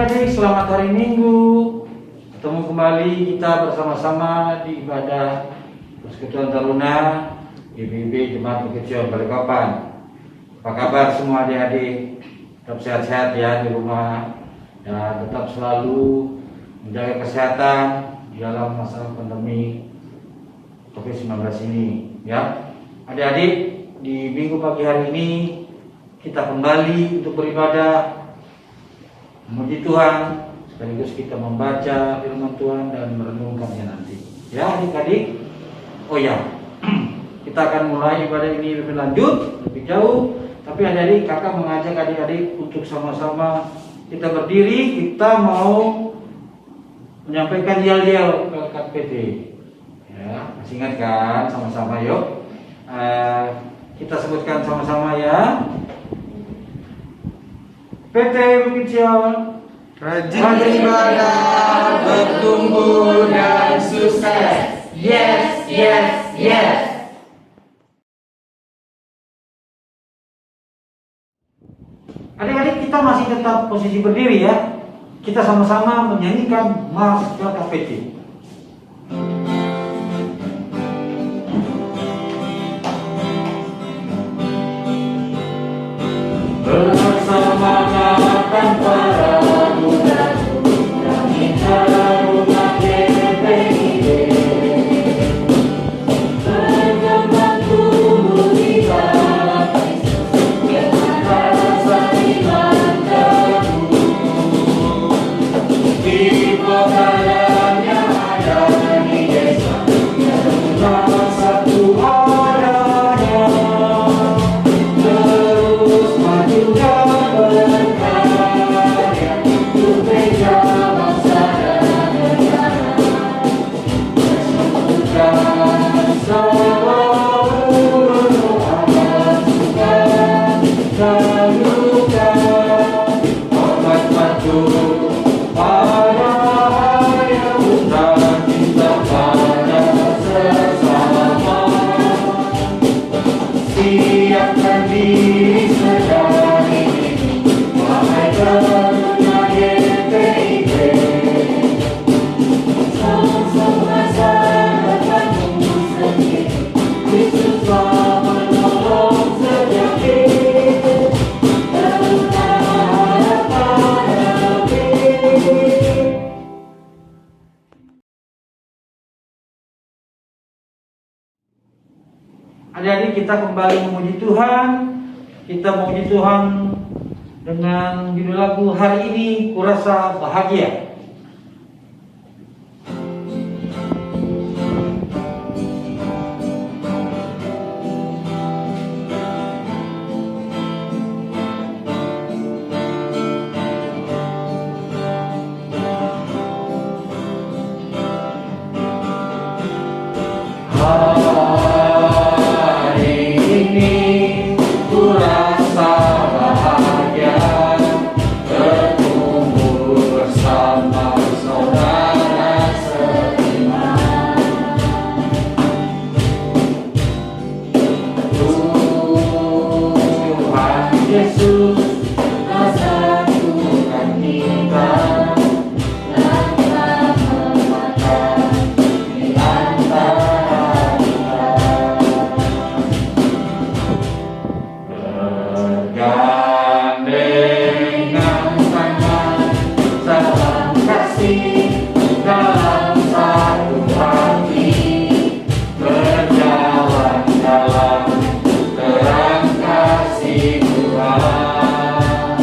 adik-adik, selamat hari Minggu. Ketemu kembali kita bersama-sama di ibadah Persekutuan Taruna IPB Jemaat Bukit Sion Balikpapan. Apa kabar semua adik-adik? Tetap sehat-sehat ya di rumah dan tetap selalu menjaga kesehatan di dalam masa pandemi COVID-19 ini ya. Adik-adik, di minggu pagi hari ini kita kembali untuk beribadah, memuji Tuhan, sekaligus kita membaca firman Tuhan dan merenungkannya nanti. Ya adik-adik, oh ya, kita akan mulai ibadah ini lebih lanjut, lebih jauh. Tapi adik-adik, kakak mengajak adik-adik untuk sama-sama kita berdiri, kita mau menyampaikan yel-yel ke KPT. Ya, masih ingat kan? Sama-sama yuk. Kita sebutkan sama-sama ya. PT Bukit Sion Rajin ibadah, bertumbuh dan sukses. Yes, yes, yes. Adik-adik, kita masih tetap posisi berdiri ya. Kita sama-sama menyanyikan Mars ke KPT. Bersemangatkan para muda, kami Taruna GPIB, berkembang tumbuh di dalam Kristus, dengan rasa iman teguh. Di pekarangan yang ada di desa, Taruna satu adanya, terus maju dan berkarya untuk bela bangsa dan negara, menyembuhkan seluruh berdoa suka dan luka, hormat patuh pada ayah bunda, cinta pada sesama, siapkan diri sedari ini, wahai Taruna GPIB. Sama-sama sahabatmu sendiri, Kristus telah menolong sejati, Taruna harapan lebih. Adik-adik, kita kembali memuji Tuhan. Kita memuji Tuhan dengan judul lagu hari ini, Kurasa Bahagia. Hari ini kurasa bahagia, bertumbuh bersama saudara seiman. Tuhan Yesus telah satukan kita, dan telah menguatkan di antara kita. Bergandengan tangan, salam kasih dalam satu hati, berjalan dalam terang kasih Tuhan.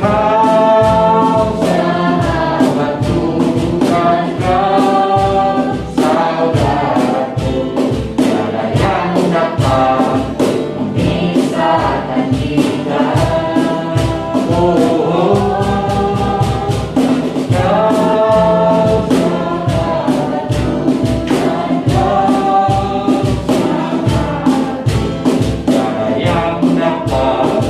Kau sahabatku dan kau saudaraku, tiada yang dapat memisahkan kita. Oh, kau sahabatku dan kau saudaraku, tiada yang dapat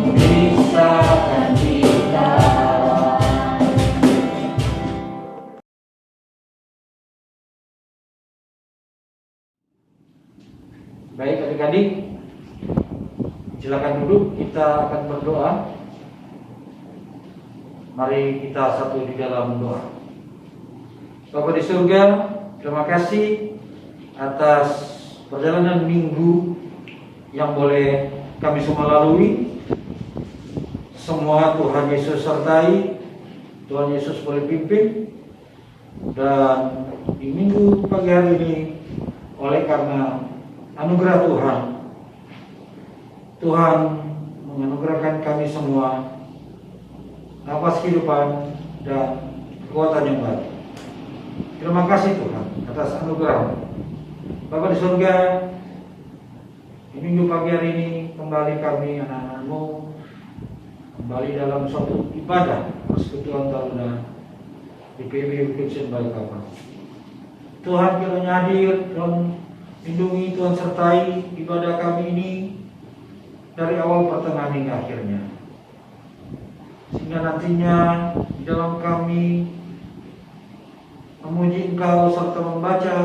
memisahkan kita. Baik adik-adik, silakan duduk, kita akan berdoa. Mari kita satu di dalam doa. Bapa di surga, terima kasih atas perjalanan minggu yang boleh kami semua lalui. Semua Tuhan Yesus sertai, Tuhan Yesus boleh pimpin. Dan di minggu pagi hari ini, oleh karena anugerah Tuhan, Tuhan menganugerahkan kami semua nafas kehidupan dan kekuatan yang baru. Terima kasih Tuhan atas anugerah. Bapa di surga, di minggu pagi hari ini kembali kami anak-anak-Mu kembali dalam suatu ibadah persekutuan taruna di PB Kitchen Balikpapan. Tuhan kiranya hadir, Tuhan lindungi, Tuhan sertai ibadah kami ini dari awal pertengahan hingga akhirnya. Sehingga nantinya di dalam kami memuji Engkau serta membaca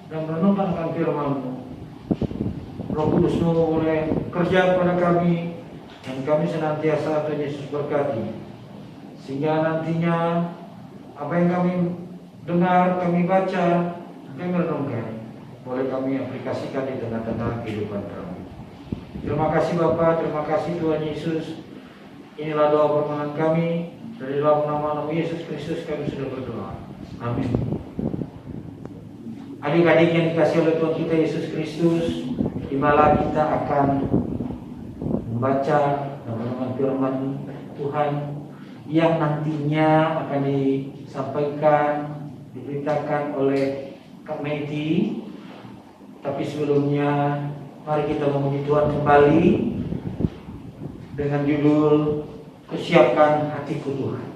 dan merenungkan akan firman-Mu, Roh Kudus-Mu boleh kerja kepada kami dan kami senantiasa Tuhan Yesus berkati. Sehingga nantinya apa yang kami dengar, kami baca, kami merenungkan, boleh kami aplikasikan di tengah-tengah kehidupan kami. Terima kasih Bapa, terima kasih Tuhan Yesus. Inilah doa permohonan kami, dari dalam nama Yesus Kristus kami sudah berdoa. Amin. Adik-adik yang dikasihi oleh Tuhan kita Yesus Kristus, tibalah kita akan membaca dan merenungkan firman Tuhan yang nantinya akan disampaikan, diberitakan oleh Kak Meti. Tapi sebelumnya, mari kita memuji Tuhan kembali dengan judul Kusiapkan Hatiku Tuhan.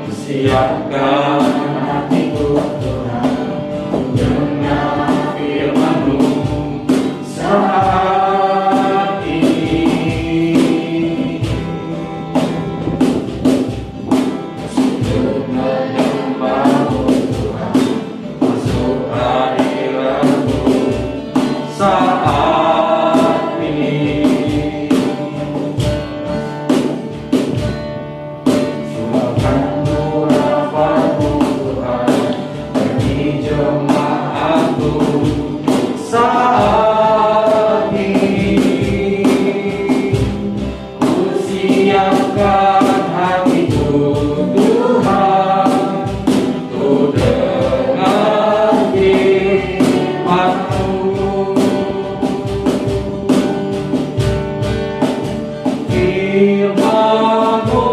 Kusiapkan hatiku Tuhan, dengar firman-Mu saat ini. Untuk menyembah-Mu Tuhan, masuk hadirat-Mu saat ini. Surahkan nafasmu Tuhan bagi jemaat-Mu saat ini. Kusiapkan hatiku Tuhan, untuk dengar firman-Mu. Firman-Mu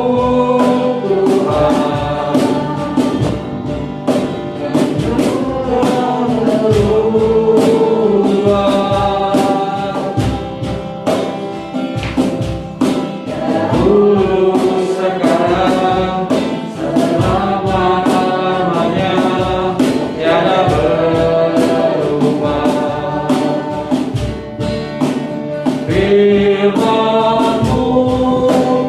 Tuhan, dulu sekarang selama-lamanya tiada berubah. Firman-Mu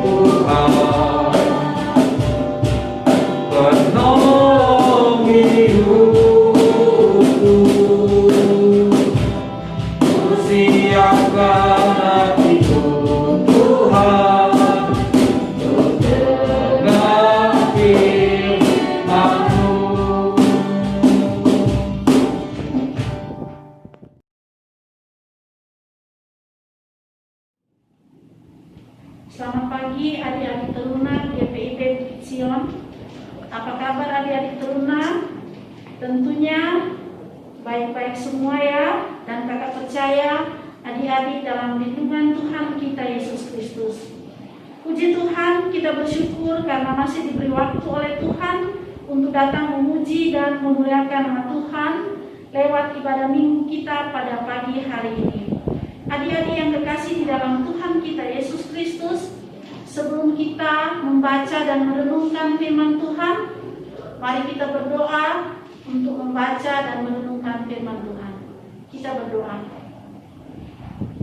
Tuhan, penolong hidupku. Kusiapkan hatiku Tuhan, untuk dengar firman-Mu. Selamat pagi adik-adik teruna GPIB Bukit Sion. Apa kabar adik-adik teruna? Tentunya baik-baik semua ya. Dan kakak percaya adik-adik dalam lindungan Tuhan kita Yesus Kristus. Puji Tuhan, kita bersyukur karena masih diberi waktu oleh Tuhan untuk datang memuji dan memuliakan nama Tuhan lewat ibadah minggu kita pada pagi hari ini. Adik-adik yang terkasih di dalam Tuhan kita Yesus Kristus, sebelum kita membaca dan merenungkan firman Tuhan, mari kita berdoa untuk membaca dan merenungkan firman Tuhan. Kita berdoa.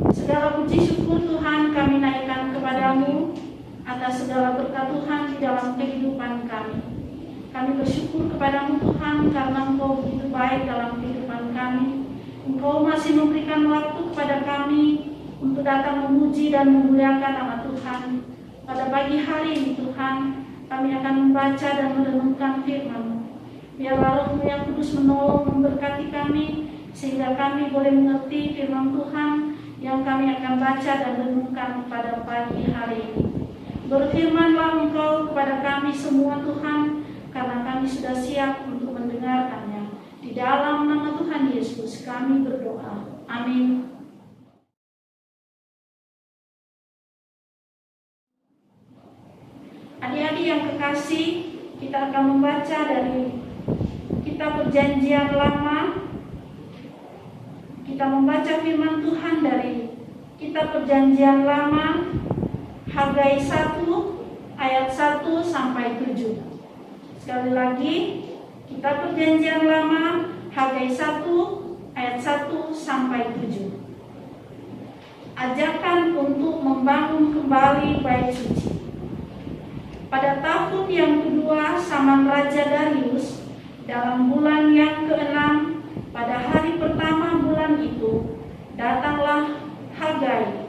Segala puji syukur Tuhan kami naikkan kepadamu. atas segala berkat Tuhan di dalam kehidupan kami. Kami bersyukur kepada-Mu Tuhan karena Engkau begitu baik dalam kehidupan kami. Engkau masih memberikan waktu kepada kami untuk datang memuji dan memuliakan nama Tuhan. Pada pagi hari ini Tuhan, kami akan membaca dan merenungkan firman-Mu. Biarlah Roh-Mu yang kudus menolong memberkati kami, sehingga kami boleh mengerti firman Tuhan yang kami akan baca dan renungkan pada pagi hari ini. Berfirmanlah Engkau kepada kami semua Tuhan, karena kami sudah siap untuk mendengarkannya. Di dalam nama Tuhan Yesus kami berdoa. Amin. Adik-adik yang kekasih, kita akan membaca dari Kitab Perjanjian Lama. Kita membaca firman Tuhan dari Kitab Perjanjian Lama, Hagai 1 ayat 1 sampai 7. Sekali lagi, Kitab Perjanjian Lama, Hagai 1 ayat 1 sampai 7. Ajakan untuk membangun kembali bait suci. Pada tahun yang kedua zaman Raja Darius, dalam bulan yang ke-6, pada hari pertama bulan itu, datanglah Hagai,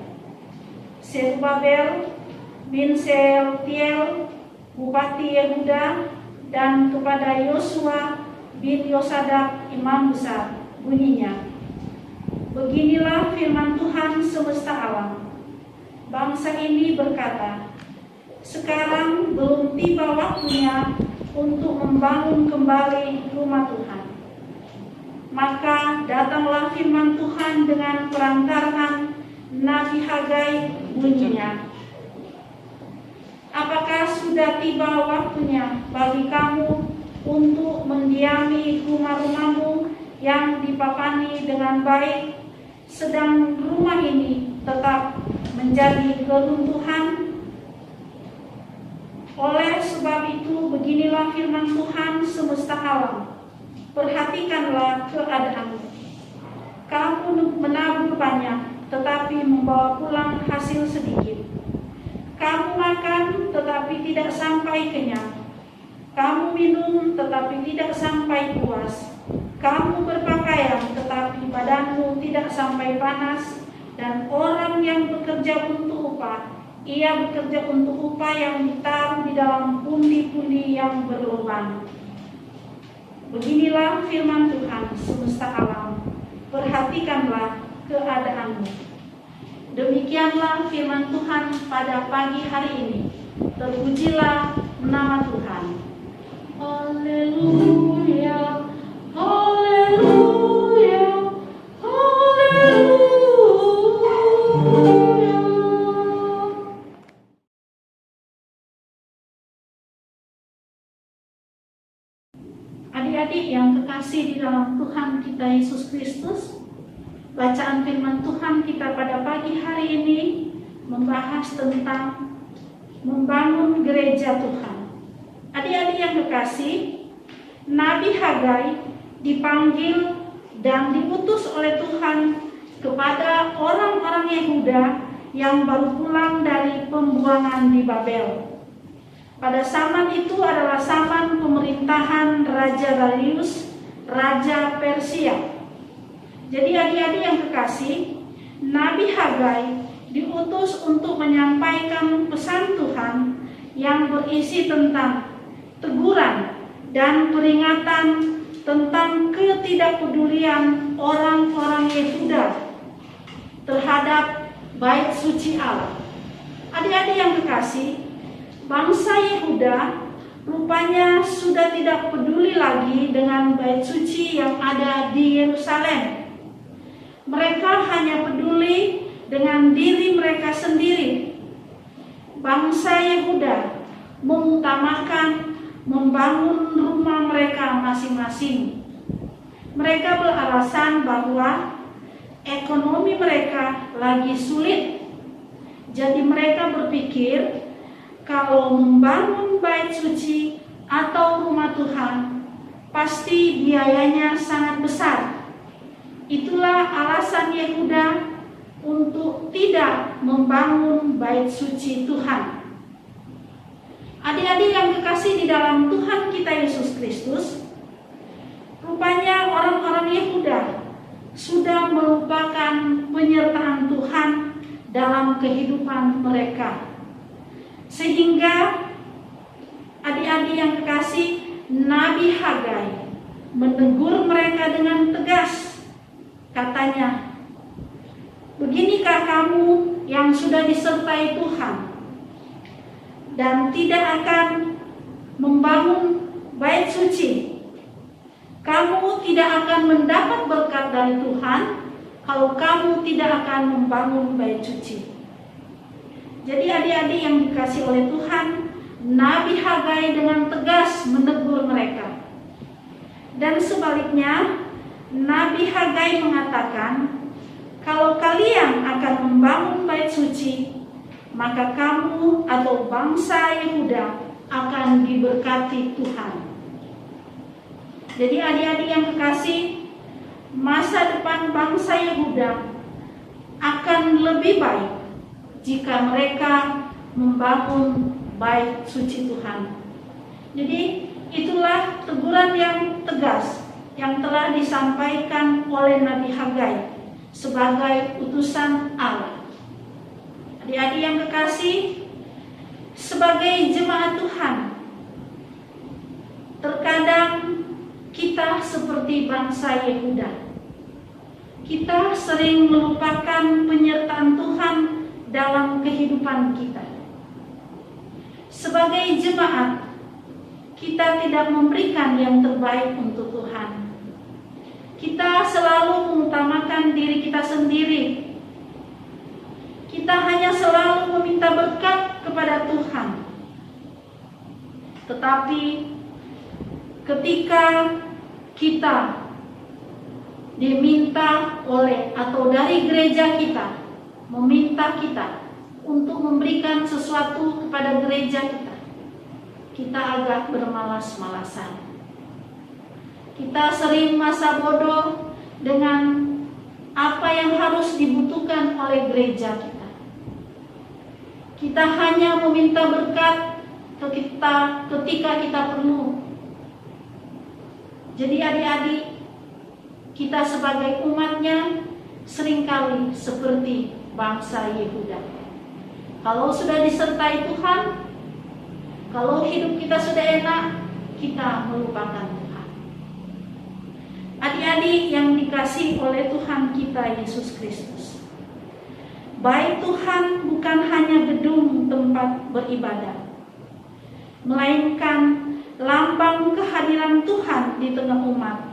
Zerubabel bin Sealtiel, Bupati Yehuda, dan kepada Yosua bin Yosadak, Imam Besar. Bunyinya, beginilah firman Tuhan semesta alam. Bangsa ini berkata, sekarang belum tiba waktunya untuk membangun kembali rumah Tuhan. Maka datanglah firman Tuhan dengan perantaraan Nabi Hagai, bunyinya, apakah sudah tiba waktunya bagi kamu untuk mendiami rumah-rumahmu yang dipapani dengan baik, sedang rumah ini tetap menjadi keruntuhan? Oleh sebab itu, beginilah firman Tuhan semesta alam. Perhatikanlah keadaanmu. Kamu menabur banyak, tetapi membawa pulang hasil sedikit. Kamu makan, tetapi tidak sampai kenyang. Kamu minum, tetapi tidak sampai puas. Kamu berpakaian, tetapi badanmu tidak sampai panas. Dan orang yang bekerja untuk upah, ia bekerja untuk upah yang ditaruh di dalam pundi-pundi yang berlubang. Beginilah firman Tuhan semesta alam. Perhatikanlah keadaanmu. Demikianlah firman Tuhan pada pagi hari ini. Terpujilah nama Tuhan. Haleluya, haleluya, haleluya. Adik-adik yang kekasih di dalam Tuhan kita Yesus Kristus, bacaan firman Tuhan kita pada pagi hari ini membahas tentang membangun gereja Tuhan. Adik-adik yang kekasih, Nabi Hagai dipanggil dan diutus oleh Tuhan kepada orang-orang Yehuda yang baru pulang dari pembuangan di Babel. Pada zaman itu adalah zaman pemerintahan Raja Darius, Raja Persia. Jadi adik-adik yang kekasih, Nabi Hagai diutus untuk menyampaikan pesan Tuhan yang berisi tentang teguran dan peringatan tentang ketidakpedulian orang-orang Yehuda terhadap bait suci Allah. Adik-adik yang kekasih, bangsa Yehuda rupanya sudah tidak peduli lagi dengan bait suci yang ada di Yerusalem. Mereka hanya peduli dengan diri mereka sendiri. Bangsa Yehuda mengutamakan membangun rumah mereka masing-masing. Mereka beralasan bahwa ekonomi mereka lagi sulit. Jadi mereka berpikir kalau membangun bait suci atau rumah Tuhan pasti biayanya sangat besar. Itulah alasan Yehuda untuk tidak membangun bait suci Tuhan. Adik-adik yang kekasih di dalam Tuhan kita Yesus Kristus, rupanya orang-orang Yehuda sudah melupakan penyertaan Tuhan dalam kehidupan mereka. Sehingga adik-adik yang kekasih, Nabi Hagai menegur mereka dengan tegas. Katanya, "Beginikah kamu yang sudah disertai Tuhan dan tidak akan membangun bait suci? Kamu tidak akan mendapat berkat dari Tuhan kalau kamu tidak akan membangun bait suci." Jadi adik-adik yang dikasih oleh Tuhan, Nabi Hagai dengan tegas menegur mereka. Dan sebaliknya, Nabi Hagai mengatakan, kalau kalian akan membangun bait suci, maka kamu atau bangsa Yehuda akan diberkati Tuhan. Jadi adik-adik yang kekasih, masa depan bangsa Yehuda akan lebih baik jika mereka membangun bait suci Tuhan. Jadi itulah teguran yang tegas yang telah disampaikan oleh Nabi Hagai sebagai utusan Allah. Adik-adik yang kekasih, sebagai jemaat Tuhan, terkadang kita seperti bangsa Yehuda. Kita sering melupakan penyertaan Tuhan dalam kehidupan kita. Sebagai jemaat, kita tidak memberikan yang terbaik untuk Tuhan. Kita selalu mengutamakan diri kita sendiri. Kita hanya selalu meminta berkat kepada Tuhan. Tetapi ketika kita diminta oleh atau dari gereja kita meminta kita untuk memberikan sesuatu kepada gereja kita agak bermalas-malasan. Kita sering masa bodoh dengan apa yang harus dibutuhkan oleh gereja kita. Kita hanya meminta berkat ketika kita perlu. Jadi adik-adik, kita sebagai umatnya seringkali seperti bangsa Yehuda. Kalau sudah disertai Tuhan, kalau hidup kita sudah enak, kita melupakan Tuhan. Adik-adik yang dikasihi oleh Tuhan kita Yesus Kristus, bait Tuhan bukan hanya gedung tempat beribadah, melainkan lambang kehadiran Tuhan di tengah umat.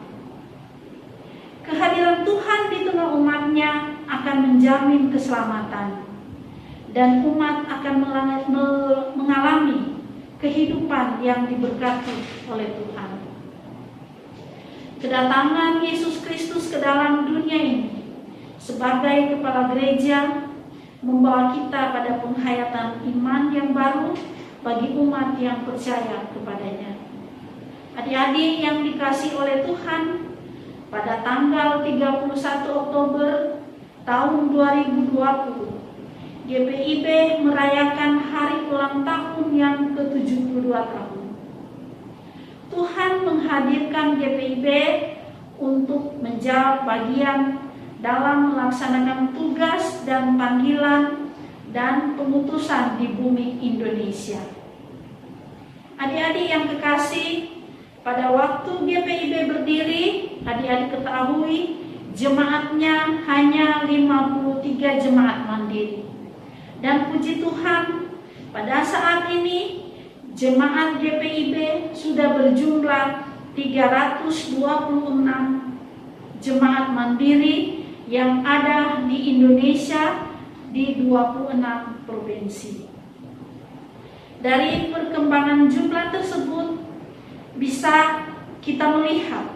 Kehadiran Tuhan di tengah umatnya akan menjamin keselamatan, dan umat akan mengalami kehidupan yang diberkati oleh Tuhan. Kedatangan Yesus Kristus ke dalam dunia ini sebagai kepala gereja membawa kita pada penghayatan iman yang baru bagi umat yang percaya kepadanya. Adik-adik yang dikasihi oleh Tuhan, pada tanggal 31 Oktober tahun 2020, GPIB merayakan hari ulang tahun yang ke-72 tahun. Tuhan menghadirkan GPIB untuk menjawab bagian dalam melaksanakan tugas dan panggilan dan pengutusan di bumi Indonesia. Adik-adik yang kekasih, pada waktu GPIB berdiri, adik-adik ketahui jemaatnya hanya 53 jemaat mandiri. Dan puji Tuhan, pada saat ini jemaat GPIB sudah berjumlah 326 jemaat mandiri yang ada di Indonesia di 26 provinsi. Dari perkembangan jumlah tersebut bisa kita melihat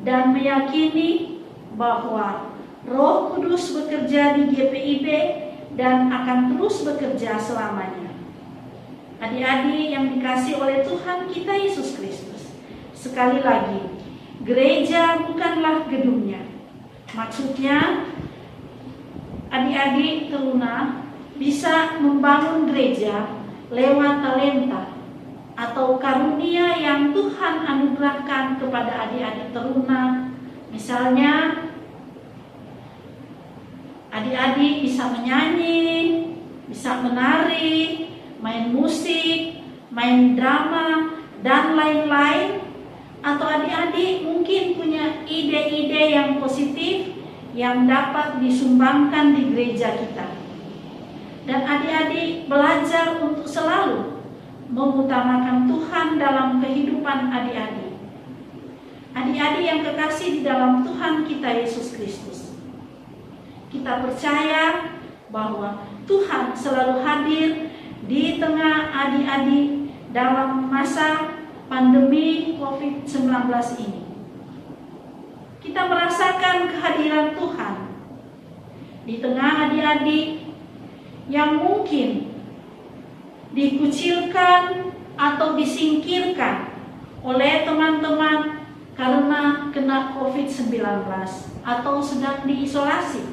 dan meyakini bahwa Roh Kudus bekerja di GPIB dan akan terus bekerja selamanya. Adik-adik yang dikasihi oleh Tuhan kita Yesus Kristus, sekali lagi, gereja bukanlah gedungnya. Maksudnya, adik-adik teruna bisa membangun gereja lewat talenta, atau karunia yang Tuhan anugerahkan kepada adik-adik teruna. Misalnya, adik-adik bisa menyanyi, bisa menari, main musik, main drama, dan lain-lain. Atau adik-adik mungkin punya ide-ide yang positif yang dapat disumbangkan di gereja kita. Dan adik-adik belajar untuk selalu mengutamakan Tuhan dalam kehidupan adik-adik. Adik-adik yang kekasih di dalam Tuhan kita Yesus Kristus. Kita percaya bahwa Tuhan selalu hadir di tengah adik-adik dalam masa pandemi COVID-19 ini. Kita merasakan kehadiran Tuhan di tengah adik-adik yang mungkin dikucilkan atau disingkirkan oleh teman-teman karena kena COVID-19 atau sedang diisolasi.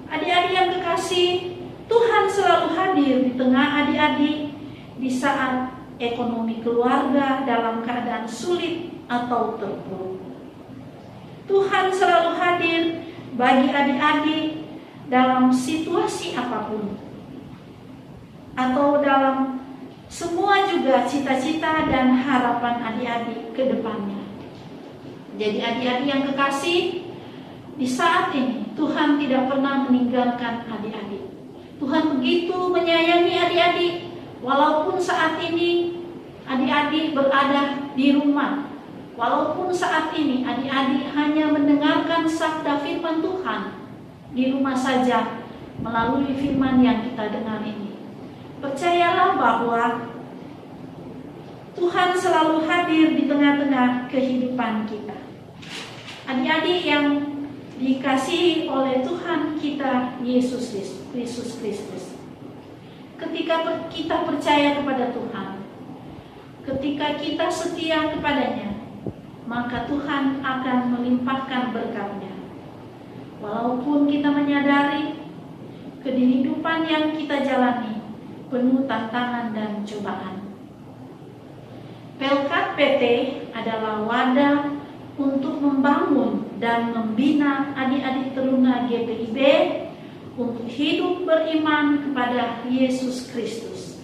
Adik-adik yang kekasih, Tuhan selalu hadir di tengah adik-adik di saat ekonomi keluarga dalam keadaan sulit atau terpuruk. Tuhan selalu hadir bagi adik-adik dalam situasi apapun, atau dalam semua juga cita-cita dan harapan adik-adik ke depannya. Jadi adik-adik yang kekasih, di saat ini Tuhan tidak pernah meninggalkan adik-adik. Tuhan begitu menyayangi adik-adik, walaupun saat ini adik-adik berada di rumah, walaupun saat ini adik-adik hanya mendengarkan sabda firman Tuhan di rumah saja melalui firman yang kita dengar ini. Percayalah bahwa Tuhan selalu hadir di tengah-tengah kehidupan kita. Adik-adik yang dikasihi oleh Tuhan kita Yesus Kristus. Ketika kita percaya kepada Tuhan, ketika kita setia kepadanya, maka Tuhan akan melimpahkan berkat-Nya. Walaupun kita menyadari kehidupan yang kita jalani penuh tantangan dan cobaan. Pelkat PT adalah wadah untuk membangun dan membina adik-adik teruna GPIB untuk hidup beriman kepada Yesus Kristus.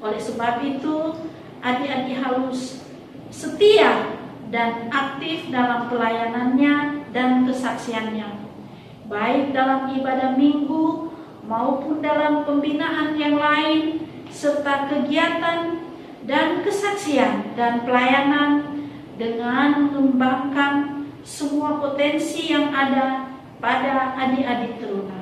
Oleh sebab itu, adik-adik harus setia dan aktif dalam pelayanannya dan kesaksiannya, baik dalam ibadah minggu maupun dalam pembinaan yang lain, serta kegiatan dan kesaksian dan pelayanan dengan mengembangkan semua potensi yang ada pada adik-adik teruna.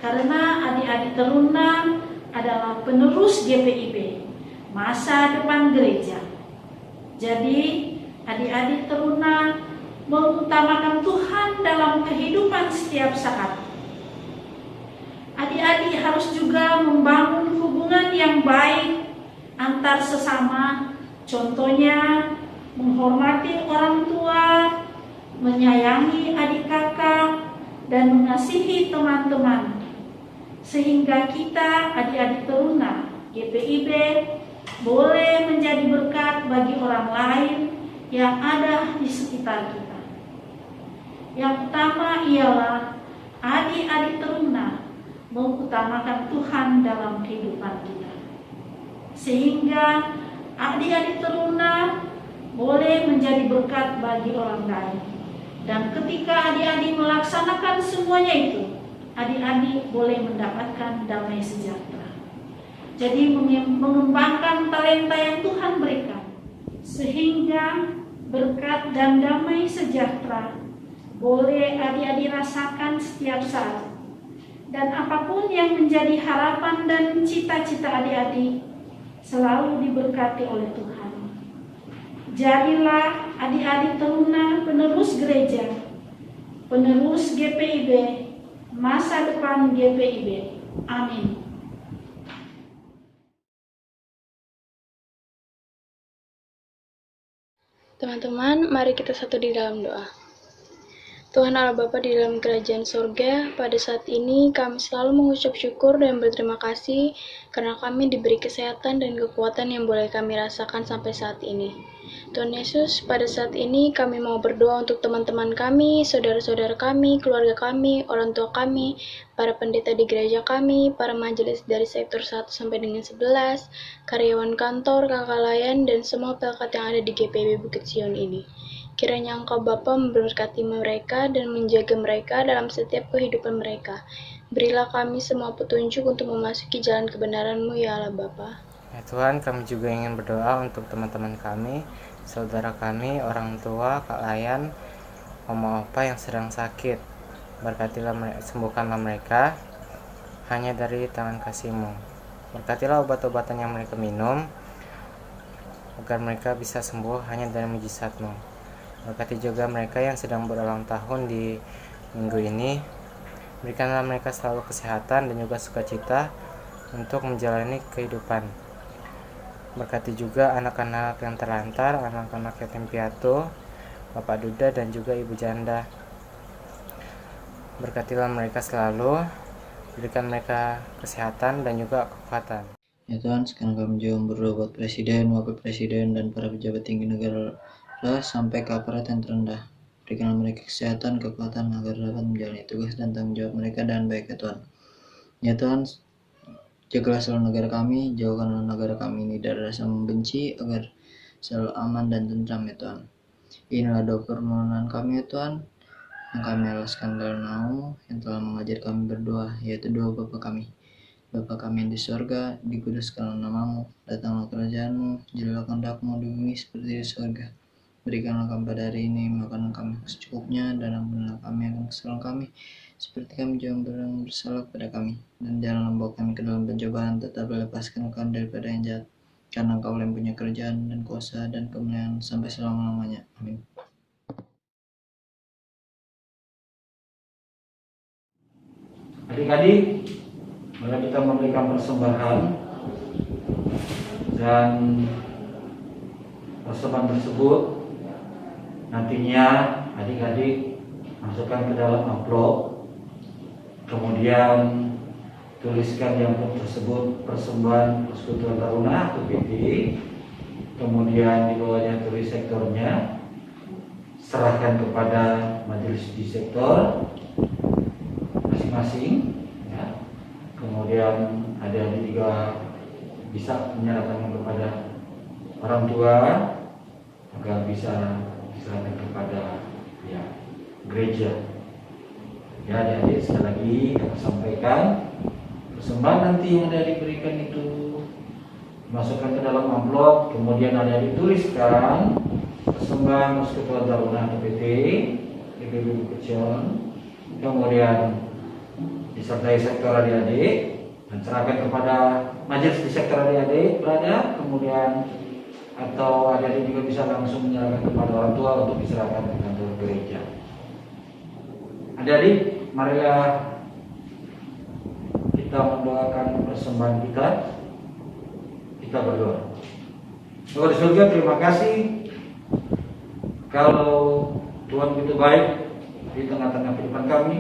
Karena adik-adik teruna adalah penerus GPIB, masa depan gereja. Jadi adik-adik teruna mengutamakan Tuhan dalam kehidupan setiap saat. Adik-adik harus juga membangun hubungan yang baik antar sesama, contohnya menghormati orang tua, menyayangi adik kakak, dan mengasihi teman-teman, sehingga kita adik-adik teruna GPIB boleh menjadi berkat bagi orang lain yang ada di sekitar kita. Yang utama ialah adik-adik teruna mengutamakan Tuhan dalam kehidupan kita, sehingga adik-adik teruna boleh menjadi berkat bagi orang lain. Dan ketika adik-adik melaksanakan semuanya itu, adik-adik boleh mendapatkan damai sejahtera. Jadi mengembangkan talenta yang Tuhan berikan, sehingga berkat dan damai sejahtera boleh adik-adik rasakan setiap saat. Dan apapun yang menjadi harapan dan cita-cita adik-adik selalu diberkati oleh Tuhan. Jadilah adik-adik teruna penerus gereja, penerus GPIB, masa depan GPIB. Amin. Teman-teman, mari kita satu di dalam doa. Tuhan Allah Bapa di dalam kerajaan sorga, pada saat ini kami selalu mengucap syukur dan berterima kasih karena kami diberi kesehatan dan kekuatan yang boleh kami rasakan sampai saat ini. Tuhan Yesus, pada saat ini kami mau berdoa untuk teman-teman kami, saudara-saudara kami, keluarga kami, orang tua kami, para pendeta di gereja kami, para majelis dari sektor 1 sampai dengan 11, karyawan kantor, kakak layan, dan semua pelekat yang ada di GPIB Bukit Sion ini. Kiranya Engkau Bapa memberkati mereka dan menjaga mereka dalam setiap kehidupan mereka. Berilah kami semua petunjuk untuk memasuki jalan kebenaran-Mu ya Allah Bapa. Ya Tuhan, kami juga ingin berdoa untuk teman-teman kami, saudara kami, orang tua, kak layan, oma opa yang sedang sakit. Berkatilah mereka, sembuhkanlah mereka hanya dari tangan kasih-Mu. Berkatilah obat-obatan yang mereka minum agar mereka bisa sembuh hanya dari mujizat-Mu. Berkati juga mereka yang sedang berulang tahun di minggu ini. Berikanlah mereka selalu kesehatan dan juga sukacita untuk menjalani kehidupan. Berkati juga anak-anak yang terlantar, anak-anak yatim piatu, Bapak Duda dan juga Ibu Janda. Berkatilah mereka selalu, berikan mereka kesehatan dan juga kekuatan. Ya Tuhan, sekarang kami juga berdoa buat Presiden, Wakil Presiden, dan para pejabat tinggi negara sampai ke aparat yang terendah. Berikanlah mereka kesehatan, kekuatan agar dapat menjalani tugas dan tanggung jawab mereka dengan baik ya Tuhan. Ya Tuhan, jagalah selalu negara kami, jauhkanlah negara kami ini dari rasa membenci agar selalu aman dan tentram ya Tuhan. Inilah doa permohonan kami ya Tuhan, yang kami alaskan dalam nama-Mu yang telah mengajar kami berdoa, yaitu doa Bapa kami. Bapa kami yang di sorga, dikuduskanlah nama-Mu, datanglah kerajaan-Mu, jadilah kehendak-Mu di bumi seperti di sorga. Berikanlah kami pada hari ini makanan kami secukupnya, dan ampunilah kami akan kesalahan kami, seperti kami juga bersalah kepada kami. Dan janganlah membawa kami ke dalam pencobaan, tetapi lepaskan kami daripada yang jahat. Karena Engkau yang punya kerajaan dan kuasa dan kemuliaan sampai selama-lamanya. Amin. Adik-adik, mari kita memberikan persembahan, dan persembahan tersebut nantinya adik-adik masukkan ke dalam amplop, kemudian tuliskan di amplop tersebut persembahan Persekutuan Taruna atau PT, kemudian di bawahnya tulis sektornya, serahkan kepada majelis di sektor masing-masing ya. Kemudian adik-adik juga bisa menyerahkan kepada orang tua agar bisa diserahkan kepada ya gereja. Ya adik-adik, sekali lagi kami sampaikan, persembahan nanti yang adik-adik berikan itu masukkan ke dalam amplop, kemudian adik-adik tuliskan persembahan Persekutuan Taruna PT GPIB Bukit Sion, kemudian disertai sektor adik-adik dan serahkan kepada majelis di sektor adik-adik berada, kemudian atau adik-adik juga bisa langsung menyerahkan kepada orang tua untuk diserahkan ke kantor gereja. Adik-adik, marilah kita mendoakan persembahan kita. Kita berdoa. Tuhan di surga, terima kasih kalau Tuhan begitu baik di tengah-tengah kehidupan kami.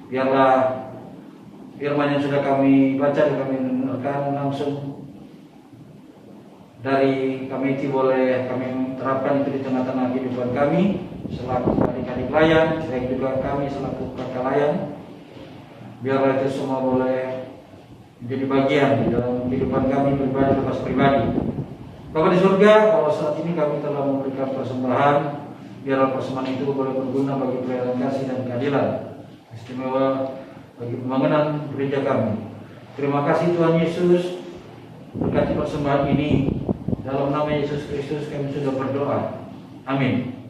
Biarlah firman yang sudah kami baca dan kami dengarkan langsung dari komite boleh kami terapkan itu di tengah-tengah kehidupan kami selaku adik-adik layan, baik juga kami selaku kakak layan. Biarlah itu semua boleh menjadi bagian di dalam kehidupan kami pribadi, lepas pribadi. Bapa di surga, kalau saat ini kami telah memberikan persembahan, biarlah persembahan itu boleh berguna bagi pelayanan kasih dan keadilan istimewa bagi pembangunan gereja kami. Terima kasih Tuhan Yesus, berkati persembahan ini. Dalam nama Yesus Kristus kami sudah berdoa. Amin.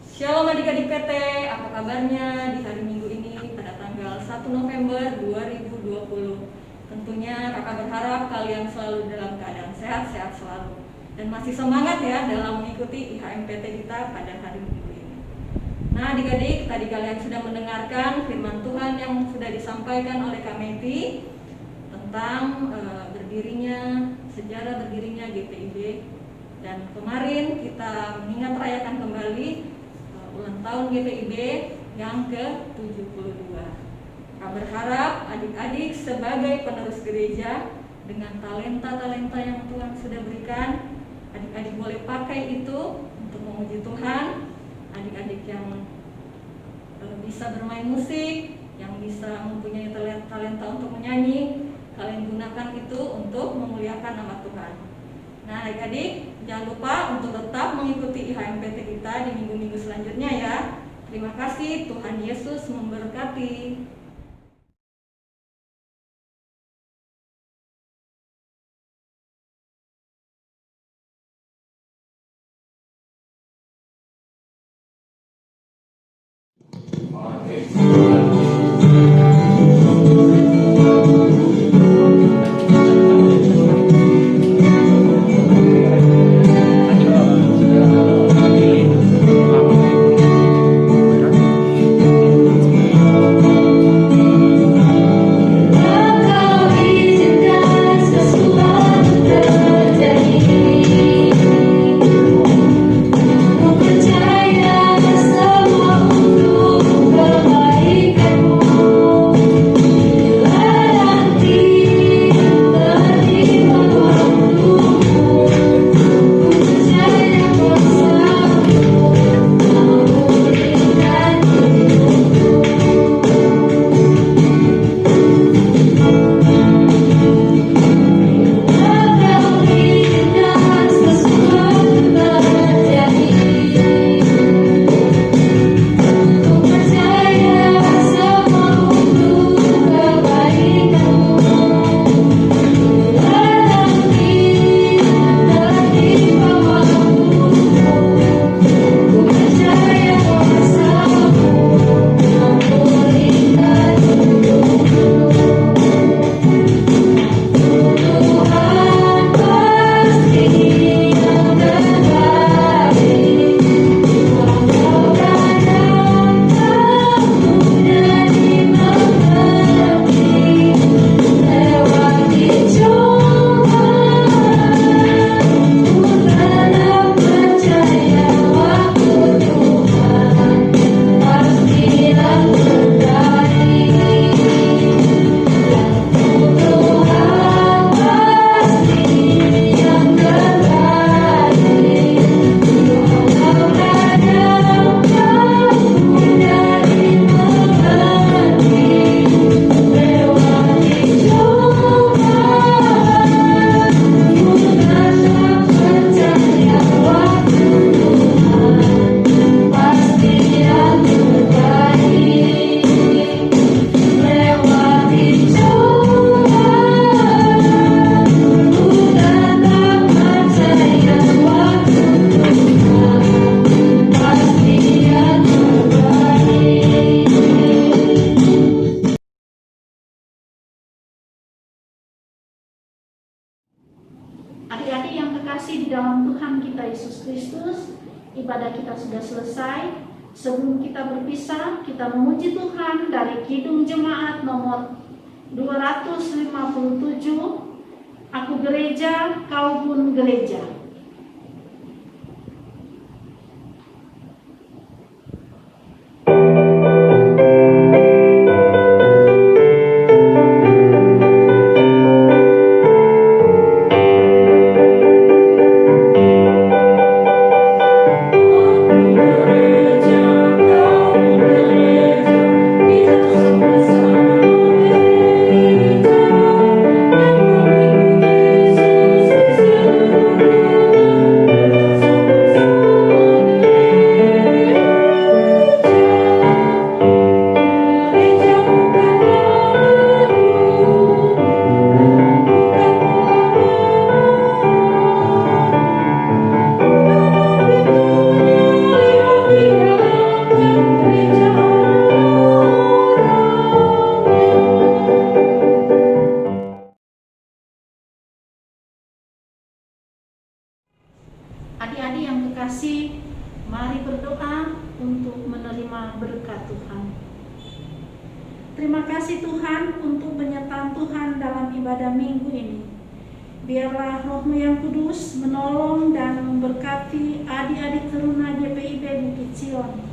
Shalom adik-adik PT, apa kabarnya di hari Minggu ini pada tanggal 1 November 2020. Tentunya kakak berharap kalian selalu dalam keadaan sehat-sehat selalu dan masih semangat ya dalam mengikuti IHMPT kita pada hari Minggu ini. Nah adik-adik, tadi kalian sudah mendengarkan firman Tuhan yang sudah disampaikan oleh Kak Meti tentang sejarah berdirinya GPIB Dan kemarin kita mengingat rayakan kembali ulang tahun GPIB yang ke-72. Kami berharap adik-adik sebagai penerus gereja dengan talenta-talenta yang Tuhan sudah berikan, adik-adik boleh pakai itu untuk memuji Tuhan. Adik-adik yang bisa bermain musik, yang bisa mempunyai talenta untuk menyanyi, kalian gunakan itu untuk memuliakan nama Tuhan. Nah, adik-adik jangan lupa untuk tetap mengikuti IHMPT kita di minggu-minggu selanjutnya ya. Terima kasih, Tuhan Yesus memberkati. Adik-adik yang terkasih di dalam Tuhan kita Yesus Kristus, ibadah kita sudah selesai. Sebelum kita berpisah, kita memuji Tuhan dari Kidung Jemaat nomor 257, Aku Gereja, Kau Pun Gereja. Adik-adik yang terkasih, mari berdoa untuk menerima berkat Tuhan. Terima kasih Tuhan untuk penyertaan Tuhan dalam ibadah minggu ini. Biarlah Roh-Mu yang kudus menolong dan memberkati adik-adik teruna GPIB Bukit Sion,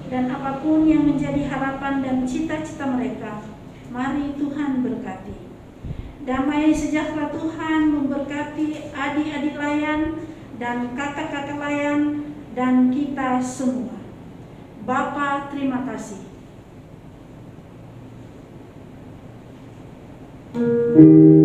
dan apapun yang menjadi harapan dan cita-cita mereka, mari Tuhan berkati. Damai sejahtera Tuhan memberkati adik-adik layan dan kakak-kakak layan dan kita semua. Bapa, terima kasih. Bapa